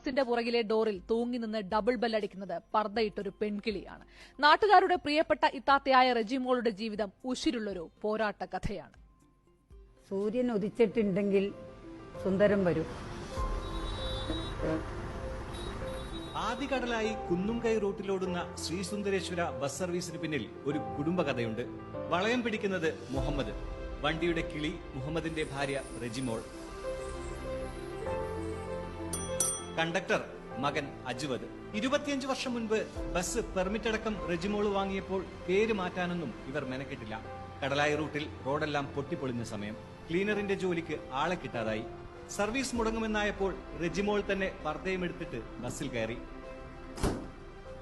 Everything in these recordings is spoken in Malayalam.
ബസിന്റെ പുറകിലെ ഡോറിൽ തൂങ്ങി നിന്ന് ഡബിൾ ബെല്ലടിക്കുന്നത് പർദ്ദയിട്ടൊരു പെൺകിളിയാണ്. നാട്ടുകാരുടെ പ്രിയപ്പെട്ട ഇത്താത്തയായ റെജിമോളുടെ ജീവിതം ഉശിരുള്ളൊരു പോരാട്ട കഥയാണ്. സൂര്യൻ ഉദിച്ചിട്ടുണ്ടെങ്കിൽ സുന്ദരം വരും. ആദികടലായി കുന്നുംകൈ റൂട്ടിലോടുന്ന ശ്രീസുന്ദരേശ്വര ബസ് സർവീസിന് പിന്നിൽ ഒരു കുടുംബകഥയുണ്ട്. വളയം പിടിക്കുന്നത് മുഹമ്മദ്, വണ്ടിയുടെ കിളി മുഹമ്മദിന്റെ ഭാര്യ റെജിമോൾ, കണ്ടക്ടർ മകൻ അജ്വദ്. 25 വർഷം മുൻപ് ബസ് പെർമിറ്റ് അടക്കം റെജിമോൾ വാങ്ങിയപ്പോൾ പേര് മാറ്റാനൊന്നും ഇവർ മെനക്കെട്ടില്ല. കടലായി റൂട്ടിൽ റോഡെല്ലാം പൊട്ടിപ്പൊളിഞ്ഞ സമയം. ക്ലീനറിന്റെ ജോലിക്ക് ആളെ കിട്ടാതായി. സർവീസ് മുടങ്ങുമെന്നായപ്പോൾ റെജിമോൾ തന്നെ പർദ്ദയും എടുത്തിട്ട് ബസ്സിൽ കയറി.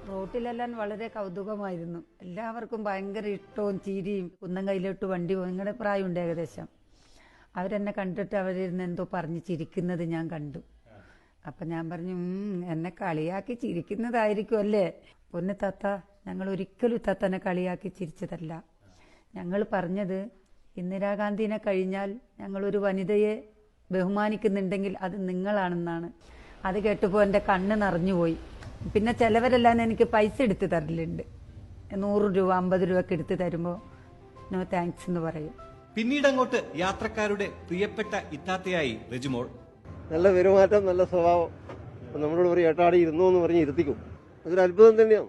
റോട്ടിലെല്ലാം വളരെ കൗതുകമായിരുന്നു. എല്ലാവർക്കും ഭയങ്കര ഇഷ്ടവും ചിരിയും. കുന്നംകൈയിലോട്ട് വണ്ടി പോകും. നിങ്ങളുടെ പ്രായമുണ്ട് ഏകദേശം. അവരെന്നെ കണ്ടിട്ട് അവരിരുന്ന് എന്തോ പറഞ്ഞ് ചിരിക്കുന്നത് ഞാൻ കണ്ടു. അപ്പൊ ഞാൻ പറഞ്ഞു, എന്നെ കളിയാക്കി ചിരിക്കുന്നതായിരിക്കും അല്ലേ? പൊന്നു താത്ത, ഞങ്ങൾ ഒരിക്കലും താത്തനെ കളിയാക്കി ചിരിച്ചതല്ല. ഞങ്ങൾ പറഞ്ഞത് ഇന്ദിരാഗാന്ധിനെ കഴിഞ്ഞാൽ ഞങ്ങളൊരു വനിതയെ ബഹുമാനിക്കുന്നുണ്ടെങ്കിൽ അത് നിങ്ങളാണെന്നാണ്. അത് കേട്ടപ്പോൾ എൻ്റെ കണ്ണ് നിറഞ്ഞുപോയി. പിന്നെ ചിലവരെല്ലാം എനിക്ക് പൈസ എടുത്ത് തരലുണ്ട്. 100 രൂപ 50 രൂപ ഒക്കെ എടുത്ത് തരുമ്പോൾ നോ താങ്ക്സ് എന്ന് പറയും. പിന്നീട് അങ്ങോട്ട് യാത്രക്കാരുടെ പ്രിയപ്പെട്ട ഇത്താത്തയായി റെജിമോൾ. നല്ല പെരുമാറ്റം, നല്ല സ്വഭാവം. നമ്മളോട് പറയും ഏട്ടാടി ഇരുന്നോ എന്ന് പറഞ്ഞ് ഇരുത്തിക്കും. അതൊരു അത്ഭുതം തന്നെയാണ്,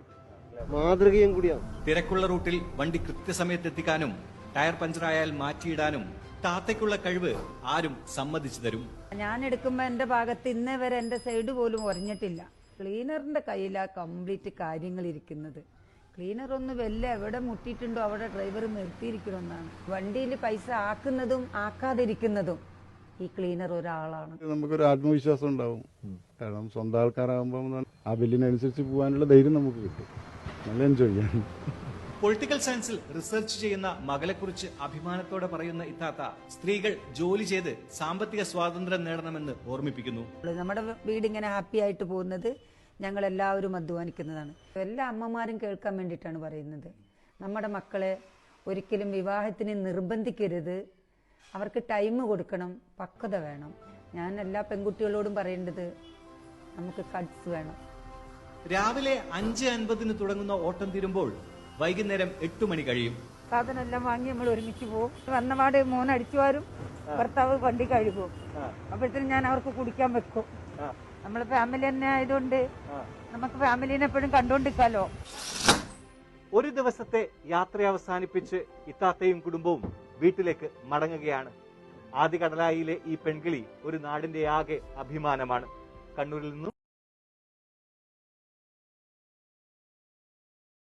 മാതൃകയും കൂടിയാണ്. തിരക്കുള്ള റൂട്ടിൽ വണ്ടി കൃത്യസമയത്ത് എത്തിക്കാനും ടയർ പഞ്ചറായാൽ മാറ്റിയിടാനും താത്തയ്ക്കുള്ള കഴിവ് ആരും സമ്മതിച്ചു തരും. ഞാൻ എടുക്കുമ്പോൾ എന്റെ ഭാഗത്ത് ഇന്നേ വരെ എന്റെ സൈഡ് പോലും ഉറഞ്ഞിട്ടില്ല. ക്ലീനറിന്റെ കയ്യിലാ കംപ്ലീറ്റ് കാര്യങ്ങൾ ഇരിക്കുന്നത്. ക്ലീനർ ഒന്ന് വല്ല എവിടെ മുട്ടിയിട്ടുണ്ടോ അവിടെ ഡ്രൈവർ നിർത്തിയിരിക്കണമെന്നാണ്. വണ്ടിയിൽ പൈസ ആക്കുന്നതും ആക്കാതിരിക്കുന്നതും ഈ ക്ലീനർ ഒരാളാണ്. നമുക്കൊരു ആത്മവിശ്വാസം ഉണ്ടാവും. കാരണം സ്വന്തം ആൾക്കാരാകുമ്പോൾ ആ ബില്ലിനനുസരിച്ച് പോകാനുള്ള ധൈര്യം നമുക്ക് കിട്ടും. നല്ല എൻജോയ് ചെയ്യാൻ. പൊളിറ്റിക്കൽ സയൻസിൽ റിസർച്ച് ചെയ്യുന്ന മകളെക്കുറിച്ച് അഭിമാനത്തോടെ പറയുന്ന ഇത്താത്ത സ്ത്രീകൾ ജോലി ചെയ്ത് സാമ്പത്തിക സ്വാതന്ത്ര്യം നേടണമെന്ന് ഓർമ്മിപ്പിക്കുന്നു. നമ്മുടെ വീട് ഇങ്ങനെ ഹാപ്പി ആയിട്ട് പോകുന്നത് ഞങ്ങൾ എല്ലാവരും അധ്വാനിക്കുന്നതാണ്. എല്ലാ അമ്മമാരും കേൾക്കാൻ വേണ്ടിയിട്ടാണ് പറയുന്നത്. നമ്മുടെ മക്കളെ ഒരിക്കലും വിവാഹത്തിന് നിർബന്ധിക്കരുത്. അവർക്ക് ടൈം കൊടുക്കണം, പക്വത വേണം. ഞാൻ എല്ലാ പെൺകുട്ടികളോടും പറയേണ്ടത് നമുക്ക് കട്ട്സ് വേണം. രാവിലെ 5:50 തുടങ്ങുന്ന ഓട്ടം തീരുമ്പോൾ വൈകുന്നേരം 8 മണി കഴിയും. സാധനമെല്ലാം വാങ്ങി നമ്മൾ ഒരുമിച്ച് പോകും. വന്നപാട് മോൻ അടിച്ചു വാരും, ഭർത്താവ് വണ്ടി കഴുകും. അപ്പോഴത്തേനും ഞാൻ അവർക്ക് കുടിക്കാൻ വെക്കും. നമ്മളെ ഫാമിലി തന്നെ ആയതുകൊണ്ട് നമുക്ക് ഫാമിലിനെ എപ്പോഴും കണ്ടുകൊണ്ടിരിക്കാലോ. ഒരു ദിവസത്തെ യാത്ര അവസാനിപ്പിച്ച് ഇത്താത്തയും കുടുംബവും വീട്ടിലേക്ക് മടങ്ങുകയാണ്. ആദികടലായിലെ ഈ പെൺകിളി ഒരു നാടിന്റെ ആകെ അഭിമാനമാണ്. കണ്ണൂരിൽ നിന്നും